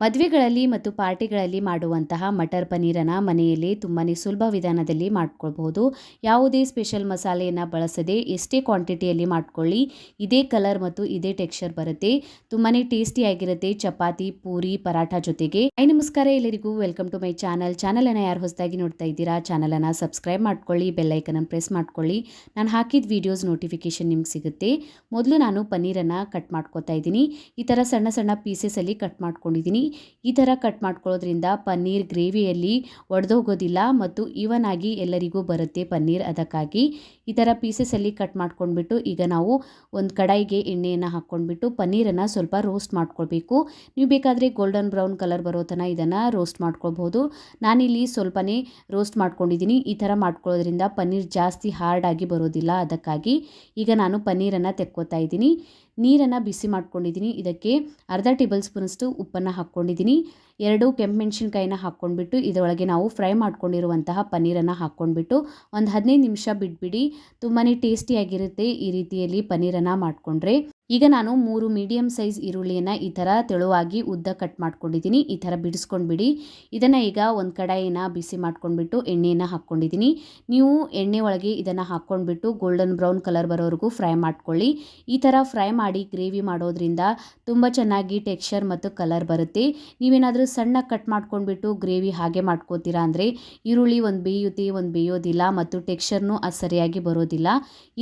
ಮದುವೆಗಳಲ್ಲಿ ಮತ್ತು ಪಾರ್ಟಿಗಳಲ್ಲಿ ಮಾಡುವಂತಹ ಮಟರ್ ಪನ್ನೀರನ್ನು ಮನೆಯಲ್ಲಿ ತುಂಬಾ ಸುಲಭ ವಿಧಾನದಲ್ಲಿ ಮಾಡ್ಕೊಳ್ಬಹುದು. ಯಾವುದೇ ಸ್ಪೆಷಲ್ ಮಸಾಲೆಯನ್ನು ಬಳಸದೆ ಎಷ್ಟೇ ಕ್ವಾಂಟಿಟಿಯಲ್ಲಿ ಮಾಡ್ಕೊಳ್ಳಿ, ಇದೇ ಕಲರ್ ಮತ್ತು ಇದೇ ಟೆಕ್ಸ್ಚರ್ ಬರುತ್ತೆ. ತುಂಬಾ ಟೇಸ್ಟಿಯಾಗಿರುತ್ತೆ ಚಪಾತಿ, ಪೂರಿ, ಪರಾಠ ಜೊತೆಗೆ. ನಮಸ್ಕಾರ ಎಲ್ಲರಿಗೂ, ವೆಲ್ಕಮ್ ಟು ಮೈ ಚಾನಲನ್ನು ಯಾರು ಹೊಸದಾಗಿ ನೋಡ್ತಾ ಇದ್ದೀರಾ ಚಾನಲನ್ನು ಸಬ್ಸ್ಕ್ರೈಬ್ ಮಾಡ್ಕೊಳ್ಳಿ, ಬೆಲ್ಲೈಕನನ್ನು ಪ್ರೆಸ್ ಮಾಡ್ಕೊಳ್ಳಿ. ನಾನು ಹಾಕಿದ ವಿಡಿಯೋಸ್ ನೋಟಿಫಿಕೇಶನ್ ನಿಮ್ಗೆ ಸಿಗುತ್ತೆ. ಮೊದಲು ನಾನು ಪನ್ನೀರನ್ನು ಕಟ್ ಮಾಡ್ಕೊತಾ ಇದ್ದೀನಿ. ಈ ಥರ ಸಣ್ಣ ಸಣ್ಣ ಪೀಸಸಲ್ಲಿ ಕಟ್ ಮಾಡ್ಕೊಂಡಿದ್ದೀನಿ. ಈ ಥರ ಕಟ್ ಮಾಡ್ಕೊಳ್ಳೋದ್ರಿಂದ ಪನ್ನೀರ್ ಗ್ರೇವಿಯಲ್ಲಿ ಒಡೆದೋಗೋದಿಲ್ಲ ಮತ್ತು ಈವನ್ ಆಗಿ ಎಲ್ಲರಿಗೂ ಬರುತ್ತೆ ಪನ್ನೀರ್. ಅದಕ್ಕಾಗಿ ಈ ಥರ ಪೀಸಸಲ್ಲಿ ಕಟ್ ಮಾಡ್ಕೊಂಡ್ಬಿಟ್ಟು ಈಗ ನಾವು ಒಂದು ಕಡಾಯಿಗೆ ಎಣ್ಣೆಯನ್ನು ಹಾಕ್ಕೊಂಡ್ಬಿಟ್ಟು ಪನ್ನೀರನ್ನು ಸ್ವಲ್ಪ ರೋಸ್ಟ್ ಮಾಡ್ಕೊಳ್ಬೇಕು. ನೀವು ಬೇಕಾದರೆ ಗೋಲ್ಡನ್ ಬ್ರೌನ್ ಕಲರ್ ಬರೋ ತನಕ ಇದನ್ನು ರೋಸ್ಟ್ ಮಾಡ್ಕೊಳ್ಬೋದು. ನಾನಿಲ್ಲಿ ಸ್ವಲ್ಪನೇ ರೋಸ್ಟ್ ಮಾಡ್ಕೊಂಡಿದ್ದೀನಿ. ಈ ಥರ ಮಾಡ್ಕೊಳ್ಳೋದ್ರಿಂದ ಪನ್ನೀರ್ ಜಾಸ್ತಿ ಹಾರ್ಡಾಗಿ ಬರೋದಿಲ್ಲ. ಅದಕ್ಕಾಗಿ ಈಗ ನಾನು ಪನ್ನೀರನ್ನು ತೆಕ್ಕೋತಾ ಇದ್ದೀನಿ. ನೀರನ್ನು ಬಿಸಿ ಮಾಡ್ಕೊಂಡಿದ್ದೀನಿ. ಇದಕ್ಕೆ ಅರ್ಧ ಟೇಬಲ್ ಸ್ಪೂನಷ್ಟು ಉಪ್ಪನ್ನು ಹಾಕ್ಕೊಂಡಿದ್ದೀನಿ. 2 ಕೆಂಪು ಮೆಣಸಿನ್ಕಾಯಿನ ಹಾಕ್ಕೊಂಡ್ಬಿಟ್ಟು ಇದರೊಳಗೆ ನಾವು ಫ್ರೈ ಮಾಡ್ಕೊಂಡಿರುವಂತಹ ಪನ್ನೀರನ್ನು ಹಾಕ್ಕೊಂಡ್ಬಿಟ್ಟು ಒಂದು 15 ನಿಮಿಷ ಬಿಟ್ಬಿಡಿ. ತುಂಬಾ ಟೇಸ್ಟಿಯಾಗಿರುತ್ತೆ ಈ ರೀತಿಯಲ್ಲಿ ಪನ್ನೀರನ್ನು ಮಾಡಿಕೊಂಡ್ರೆ. ಈಗ ನಾನು 3 ಮೀಡಿಯಮ್ ಸೈಜ್ ಈರುಳ್ಳಿಯನ್ನು ಈ ಥರ ತೆಳುವಾಗಿ ಉದ್ದ ಕಟ್ ಮಾಡ್ಕೊಂಡಿದ್ದೀನಿ. ಈ ಥರ ಬಿಡಿಸ್ಕೊಂಡ್ಬಿಡಿ. ಇದನ್ನು ಈಗ ಒಂದು ಕಡಾಯಿನ ಬಿಸಿ ಮಾಡ್ಕೊಂಡ್ಬಿಟ್ಟು ಎಣ್ಣೆಯನ್ನು ಹಾಕ್ಕೊಂಡಿದ್ದೀನಿ. ನೀವು ಎಣ್ಣೆ ಒಳಗೆ ಇದನ್ನು ಹಾಕ್ಕೊಂಡ್ಬಿಟ್ಟು ಗೋಲ್ಡನ್ ಬ್ರೌನ್ ಕಲರ್ ಬರೋವರೆಗೂ ಫ್ರೈ ಮಾಡ್ಕೊಳ್ಳಿ. ಈ ಥರ ಫ್ರೈ ಮಾಡಿ ಗ್ರೇವಿ ಮಾಡೋದ್ರಿಂದ ತುಂಬ ಚೆನ್ನಾಗಿ ಟೆಕ್ಸ್ಚರ್ ಮತ್ತು ಕಲರ್ ಬರುತ್ತೆ. ನೀವೇನಾದರೂ ಸಣ್ಣ ಕಟ್ ಮಾಡ್ಕೊಂಡ್ಬಿಟ್ಟು ಗ್ರೇವಿ ಹಾಗೆ ಮಾಡ್ಕೋತೀರಾ ಅಂದರೆ ಈರುಳ್ಳಿ ಒಂದು ಬೇಯುತ್ತೆ, ಒಂದು ಬೇಯೋದಿಲ್ಲ ಮತ್ತು ಟೆಕ್ಸ್ಚರ್ನೂ ಅದು ಸರಿಯಾಗಿ ಬರೋದಿಲ್ಲ.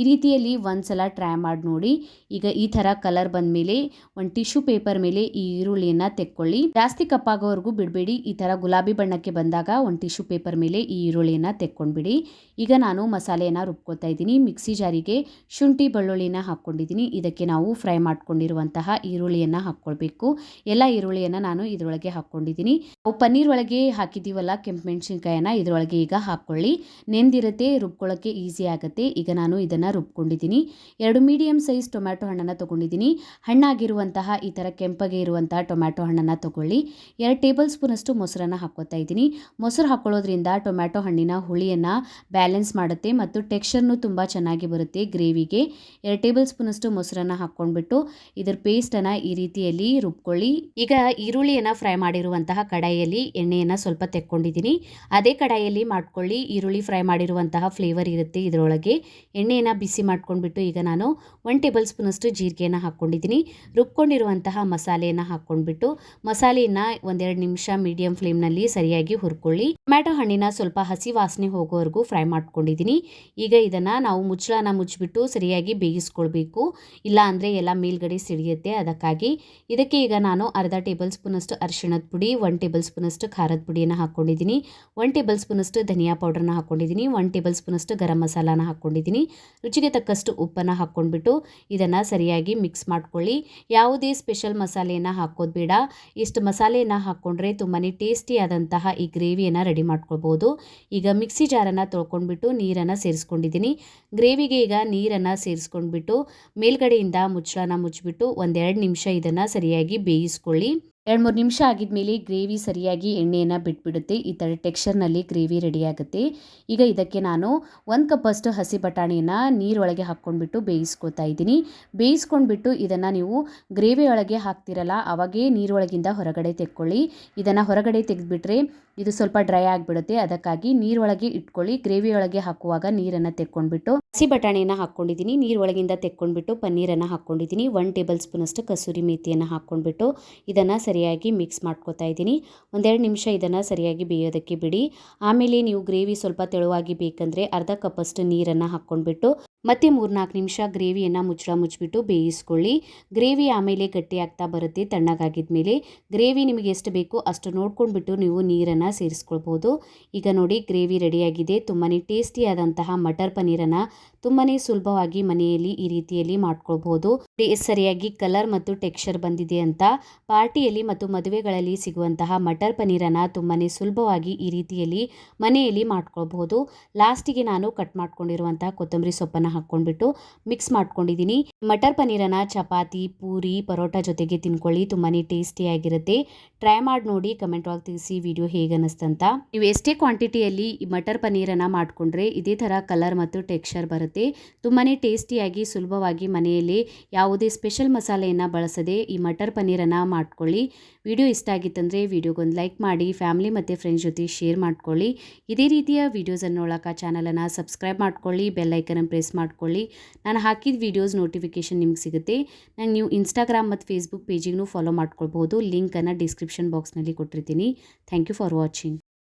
ಈ ರೀತಿಯಲ್ಲಿ ಒಂದ್ಸಲ ಟ್ರೈ ಮಾಡಿ ನೋಡಿ. ಈಗ ಈ ಥರ ಕಲರ್ ಬಂದಮೇಲೆ ಒಂದು ಟಿಶ್ಯೂ ಪೇಪರ್ ಮೇಲೆ ಈ ಈರುಳ್ಳಿಯನ್ನು ತೆಕ್ಕೊಳ್ಳಿ. ಜಾಸ್ತಿ ಕಪ್ಪಾಗೋವರೆಗೂ ಬಿಡಬೇಡಿ. ಈ ಥರ ಗುಲಾಬಿ ಬಣ್ಣಕ್ಕೆ ಬಂದಾಗ ಒಂದು ಟಿಶ್ಯೂ ಪೇಪರ್ ಮೇಲೆ ಈ ಈರುಳ್ಳಿಯನ್ನು ತೆಕ್ಕೊಂಡ್ಬಿಡಿ. ಈಗ ನಾನು ಮಸಾಲೆಯನ್ನು ರುಬ್ಕೋತಾ ಇದ್ದೀನಿ. ಮಿಕ್ಸಿ ಜಾರಿಗೆ ಶುಂಠಿ ಬೆಳ್ಳುಳ್ಳಿನ ಹಾಕ್ಕೊಂಡಿದ್ದೀನಿ. ಇದಕ್ಕೆ ನಾವು ಫ್ರೈ ಮಾಡ್ಕೊಂಡಿರುವಂತಹ ಈರುಳ್ಳಿಯನ್ನು ಹಾಕ್ಕೊಳ್ಬೇಕು. ಎಲ್ಲ ಈರುಳ್ಳಿಯನ್ನು ನಾನು ಇದರೊಳಗೆ ಹಾಕ್ಕೊಂಡಿದ್ದೀನಿ. ನಾವು ಪನ್ನೀರ್ ಒಳಗೆ ಹಾಕಿದ್ದೀವಲ್ಲ ಕೆಂಪು ಮೆಣಸಿನ್ಕಾಯಿನ ಇದರೊಳಗೆ ಈಗ ಹಾಕ್ಕೊಳ್ಳಿ. ನೆಂದಿರುತ್ತೆ, ರುಬ್ಕೊಳ್ಳೋಕ್ಕೆ ಈಸಿ ಆಗುತ್ತೆ. ಈಗ ನಾನು ಇದನ್ನು ರುಬ್ಕೊಂಡಿದ್ದೀನಿ. 2 ಮೀಡಿಯಮ್ ಸೈಜ್ ಟೊಮ್ಯಾಟೊ ಹಣ್ಣನ್ನು ತೊಗೊಂಡಿದ್ದೀನಿ. ಹಣ್ಣಾಗಿರುವಂತಹ ಈ ಥರ ಕೆಂಪಗೆ ಇರುವಂತಹ ಟೊಮ್ಯಾಟೊ ಹಣ್ಣನ್ನು ತೊಗೊಳ್ಳಿ. 2 ಟೇಬಲ್ ಸ್ಪೂನಷ್ಟು ಮೊಸರನ್ನು ಹಾಕ್ಕೋತಾ ಇದ್ದೀನಿ. ಮೊಸರು ಹಾಕ್ಕೊಳ್ಳೋದ್ರಿಂದ ಟೊಮ್ಯಾಟೊ ಹಣ್ಣಿನ ಹುಳಿಯನ್ನು ಬ್ಯಾಲೆನ್ಸ್ ಮಾಡುತ್ತೆ ಮತ್ತು ಟೆಕ್ಸ್ಚರ್ನು ತುಂಬ ಚೆನ್ನಾಗಿ ಬರುತ್ತೆ ಗ್ರೇವಿಗೆ. 2 ಟೇಬಲ್ ಸ್ಪೂನಷ್ಟು ಮೊಸರನ್ನು ಹಾಕ್ಕೊಂಡ್ಬಿಟ್ಟು ಇದರ ಪೇಸ್ಟನ್ನು ಈ ರೀತಿಯಲ್ಲಿ ರುಬ್ಕೊಳ್ಳಿ. ಈಗ ಈರುಳ್ಳಿಯನ್ನು ಫ್ರೈ ಮಾಡಿರುವಂತಹ ಕಡಾಯಿಯಲ್ಲಿ ಎಣ್ಣೆಯನ್ನು ಸ್ವಲ್ಪ ತೆಕ್ಕೊಂಡಿದ್ದೀನಿ. ಅದೇ ಕಡಾಯಿಯಲ್ಲಿ ಮಾಡ್ಕೊಳ್ಳಿ. ಈರುಳ್ಳಿ ಫ್ರೈ ಮಾಡಿರುವಂತಹ ಫ್ಲೇವರ್ ಇರುತ್ತೆ ಇದರೊಳಗೆ. ಎಣ್ಣೆಯನ್ನು ಬಿಸಿ ಮಾಡ್ಕೊಂಡ್ಬಿಟ್ಟು ಈಗ ನಾನು 1 ಟೇಬಲ್ ಸ್ಪೂನಷ್ಟು ಜೀರಿಗೆಯನ್ನು ಹಾಕ್ಕೊಂಡಿದ್ದೀನಿ. ರುಬ್ಕೊಂಡಿರುವಂತಹ ಮಸಾಲೆಯನ್ನು ಹಾಕ್ಕೊಂಡ್ಬಿಟ್ಟು ಮಸಾಲೆಯನ್ನು 1-2 ನಿಮಿಷ ಮೀಡಿಯಂ ಫ್ಲೇಮ್ನಲ್ಲಿ ಸರಿಯಾಗಿ ಹುರ್ಕೊಳ್ಳಿ. ಟೊಮ್ಯಾಟೊ ಹಣ್ಣಿನ ಸ್ವಲ್ಪ ಹಸಿ ವಾಸನೆ ಹೋಗೋವರೆಗೂ ಫ್ರೈ ಮಾಡ್ಕೊಂಡಿದ್ದೀನಿ. ಈಗ ಇದನ್ನು ನಾವು ಮುಚ್ಚಳನ ಮುಚ್ಚಿಬಿಟ್ಟು ಸರಿಯಾಗಿ ಬೇಯಿಸ್ಕೊಳ್ಬೇಕು. ಇಲ್ಲ ಅಂದರೆ ಎಲ್ಲ ಮೇಲ್ಗಡೆ ಸಿಡಿಯುತ್ತೆ. ಅದಕ್ಕಾಗಿ ಇದಕ್ಕೆ ಈಗ ನಾನು ಅರ್ಧ ಟೇಬಲ್ ಸ್ಪೂನಷ್ಟು ಅರಿಶಿಣದ ಪುಡಿ, 1 ಟೇಬಲ್ ಸ್ಪೂನಷ್ಟು ಖಾರದ ಪುಡಿಯನ್ನು ಹಾಕ್ಕೊಂಡಿದ್ದೀನಿ. 1 ಟೇಬಲ್ ಸ್ಪೂನಷ್ಟು ಧನಿಯಾ ಪೌಡರ್ನ ಹಾಕ್ಕೊಂಡಿದ್ದೀನಿ. 1 ಟೇಬಲ್ ಸ್ಪೂನಷ್ಟು ಗರಂ ಮಸಾಲಾನ ಹಾಕ್ಕೊಂಡಿದ್ದೀನಿ. ರುಚಿಗೆ ತಕ್ಕಷ್ಟು ಉಪ್ಪನ್ನು ಹಾಕ್ಕೊಂಡ್ಬಿಟ್ಟು ಇದನ್ನು ಸರಿಯಾಗಿ ಮಿಕ್ಸ್ ಮಾಡ್ಕೊಳ್ಳಿ. ಯಾವುದೇ ಸ್ಪೆಷಲ್ ಮಸಾಲೆಯನ್ನು ಹಾಕೋದು ಬೇಡ. ಇಷ್ಟು ಮಸಾಲೆಯನ್ನು ಹಾಕ್ಕೊಂಡ್ರೆ ತುಂಬಾ ಟೇಸ್ಟಿಯಾದಂತಹ ಈ ಗ್ರೇವಿಯನ್ನು ರೆಡಿ ಮಾಡ್ಕೊಳ್ಬೋದು. ಈಗ ಮಿಕ್ಸಿ ಜಾರನ್ನು ತೊಳ್ಕೊಂಡ್ಬಿಟ್ಟು ನೀರನ್ನು ಸೇರಿಸ್ಕೊಂಡಿದ್ದೀನಿ. ಗ್ರೇವಿಗೆ ಈಗ ನೀರನ್ನು ಸೇರಿಸ್ಕೊಂಡ್ಬಿಟ್ಟು ಮೇಲ್ಗಡೆಯಿಂದ ಮುಚ್ಚಳನ ಮುಚ್ಚಿಬಿಟ್ಟು 1-2 ನಿಮಿಷ ಇದನ್ನು ಸರಿಯಾಗಿ ಬೇಯಿಸ್ಕೊಳ್ಳಿ. 2-3 ನಿಮಿಷ ಆಗಿದ್ಮೇಲೆ ಗ್ರೇವಿ ಸರಿಯಾಗಿ ಎಣ್ಣೆಯನ್ನು ಬಿಟ್ಬಿಡುತ್ತೆ. ಈ ಥರ ಟೆಕ್ಸ್ಚರ್ನಲ್ಲಿ ಗ್ರೇವಿ ರೆಡಿಯಾಗುತ್ತೆ. ಈಗ ಇದಕ್ಕೆ ನಾನು 1 ಕಪ್ಪಷ್ಟು ಹಸಿ ಬಟಾಣಿಯನ್ನು ನೀರೊಳಗೆ ಹಾಕ್ಕೊಂಡ್ಬಿಟ್ಟು ಬೇಯಿಸ್ಕೊತಾ ಇದ್ದೀನಿ. ಬೇಯಿಸ್ಕೊಂಡ್ಬಿಟ್ಟು ಇದನ್ನು ನೀವು ಗ್ರೇವಿ ಒಳಗೆ ಹಾಕ್ತಿರಲ್ಲ ಅವಾಗೇ ನೀರೊಳಗಿಂದ ಹೊರಗಡೆ ತೆಕ್ಕೊಳ್ಳಿ. ಇದನ್ನು ಹೊರಗಡೆ ತೆಗೆದುಬಿಟ್ರೆ ಇದು ಸ್ವಲ್ಪ ಡ್ರೈ ಆಗಿಬಿಡುತ್ತೆ. ಅದಕ್ಕಾಗಿ ನೀರೊಳಗೆ ಇಟ್ಕೊಳ್ಳಿ. ಗ್ರೇವಿ ಒಳಗೆ ಹಾಕುವಾಗ ನೀರನ್ನು ತೆಕ್ಕೊಂಡ್ಬಿಟ್ಟು ಹಸಿ ಬಟಾಣಿಯನ್ನು ಹಾಕ್ಕೊಂಡಿದ್ದೀನಿ. ನೀರೊಳಗಿಂದ ತೆಕ್ಕೊಂಡ್ಬಿಟ್ಟು ಪನ್ನೀರನ್ನು ಹಾಕ್ಕೊಂಡಿದ್ದೀನಿ. 1 ಟೇಬಲ್ ಸ್ಪೂನಷ್ಟು ಕಸೂರಿ ಮೇಥಿಯನ್ನು ಹಾಕ್ಕೊಂಡ್ಬಿಟ್ಟು ಇದನ್ನು ಸರಿಯಾಗಿ ಮಿಕ್ಸ್ ಮಾಡ್ಕೊತಾ ಇದ್ದೀನಿ. 1-2 ನಿಮಿಷ ಇದನ್ನು ಸರಿಯಾಗಿ ಬೇಯೋದಕ್ಕೆ ಬಿಡಿ. ಆಮೇಲೆ ನೀವು ಗ್ರೇವಿ ಸ್ವಲ್ಪ ತೆಳುವಾಗಿ ಬೇಕಂದರೆ ಅರ್ಧ ಕಪ್ಪಷ್ಟು ನೀರನ್ನು ಹಾಕ್ಕೊಂಡ್ಬಿಟ್ಟು ಮತ್ತೆ 3-4 ನಿಮಿಷ ಗ್ರೇವಿಯನ್ನು ಮುಚ್ಚಳ ಮುಚ್ಚಿಬಿಟ್ಟು ಬೇಯಿಸ್ಕೊಳ್ಳಿ. ಗ್ರೇವಿ ಆಮೇಲೆ ಗಟ್ಟಿ ಆಗ್ತಾ ಬರುತ್ತೆ ತಣ್ಣಗಾಗಿದ ಮೇಲೆ. ಗ್ರೇವಿ ನಿಮಗೆ ಎಷ್ಟು ಬೇಕು ಅಷ್ಟು ನೋಡ್ಕೊಂಡ್ಬಿಟ್ಟು ನೀವು ನೀರನ್ನು ಸೇರಿಸ್ಕೊಳ್ಬೋದು. ಈಗ ನೋಡಿ ಗ್ರೇವಿ ರೆಡಿಯಾಗಿದೆ. ತುಂಬಾ ಟೇಸ್ಟಿಯಾದಂತಹ ಮಟರ್ ಪನ್ನೀರನ್ನು ತುಂಬಾ ಸುಲಭವಾಗಿ ಮನೆಯಲ್ಲಿ ಈ ರೀತಿಯಲ್ಲಿ ಮಾಡ್ಕೊಳ್ಬೋದು. ಸರಿಯಾಗಿ ಕಲರ್ ಮತ್ತು ಟೆಕ್ಸ್ಚರ್ ಬಂದಿದೆ ಅಂತ ಪಾರ್ಟಿಯಲ್ಲಿ ಮತ್ತು ಮದುವೆಗಳಲ್ಲಿ ಸಿಗುವಂತಹ ಮಟರ್ ಪನ್ನೀರನ್ನು ತುಂಬಾ ಸುಲಭವಾಗಿ ಈ ರೀತಿಯಲ್ಲಿ ಮನೆಯಲ್ಲಿ ಮಾಡ್ಕೊಳ್ಬಹುದು. ಲಾಸ್ಟಿಗೆ ನಾನು ಕಟ್ ಮಾಡ್ಕೊಂಡಿರುವಂತಹ ಕೊತ್ತಂಬರಿ ಸೊಪ್ಪನ್ನು ಹಾಕ್ಕೊಂಡ್ಬಿಟ್ಟು ಮಿಕ್ಸ್ ಮಾಡ್ಕೊಂಡಿದ್ದೀನಿ. ಮಟರ್ ಪನ್ನೀರನ್ನು ಚಪಾತಿ, ಪೂರಿ, ಪರೋಟ ಜೊತೆಗೆ ತಿನ್ಕೊಳ್ಳಿ. ತುಂಬಾ ಟೇಸ್ಟಿಯಾಗಿರುತ್ತೆ. ಟ್ರೈ ಮಾಡಿ ನೋಡಿ, ಕಮೆಂಟ್ ಒಳಗೆ ತಿಳಿಸಿ ವಿಡಿಯೋ ಹೇಗೆ ಅನ್ನಿಸ್ತಂತ. ನೀವು ಎಷ್ಟೇ ಕ್ವಾಂಟಿಟಿಯಲ್ಲಿ ಈ ಮಟರ್ ಪನ್ನೀರನ್ನು ಮಾಡಿಕೊಂಡ್ರೆ ಇದೇ ಥರ ಕಲರ್ ಮತ್ತು ಟೆಕ್ಸ್ಚರ್ ಬರುತ್ತೆ. ತುಂಬಾ ಟೇಸ್ಟಿಯಾಗಿ ಸುಲಭವಾಗಿ ಮನೆಯಲ್ಲಿ ಯಾವುದೇ ಸ್ಪೆಷಲ್ ಮಸಾಲೆಯನ್ನು ಬಳಸದೆ ಈ ಮಟರ್ ಪನ್ನೀರನ್ನು ಮಾಡ್ಕೊಳ್ಳಿ. ವಿಡಿಯೋ ಇಷ್ಟ ಆಗಿತ್ತಂದರೆ ವಿಡಿಯೋಗೊಂದು ಲೈಕ್ ಮಾಡಿ, ಫ್ಯಾಮಿಲಿ ಮತ್ತು ಫ್ರೆಂಡ್ಸ್ ಜೊತೆ ಶೇರ್ ಮಾಡ್ಕೊಳ್ಳಿ. ಇದೇ ರೀತಿಯ ವೀಡಿಯೋಸನ್ನು ನೋಡೋಕೆ ಚಾನಲನ್ನು ಸಬ್ಸ್ಕ್ರೈಬ್ ಮಾಡ್ಕೊಳ್ಳಿ, ಬೆಲ್ ಐಕನನ್ನು ಪ್ರೆಸ್ ಮಾಡ್ಕೊಳ್ಳಿ. ನಾನು ಹಾಕಿದ ವೀಡಿಯೋಸ್ ನೋಟಿಫಿಕೇಷನ್ ನಿಮ್ಗೆ ಸಿಗುತ್ತೆ. ನಂಗೆ ನೀವು ಇನ್ಸ್ಟಾಗ್ರಾಮ್ ಮತ್ತು ಫೇಸ್ಬುಕ್ ಪೇಜಿಗೂ ಫಾಲೋ ಮಾಡ್ಕೊಳ್ಬೋದು. ಲಿಂಕನ್ನು ಡಿಸ್ಕ್ರಿಪ್ಷನ್ ಬಾಕ್ಸ್ನಲ್ಲಿ ಕೊಟ್ಟಿರ್ತೀನಿ. Thank you for watching.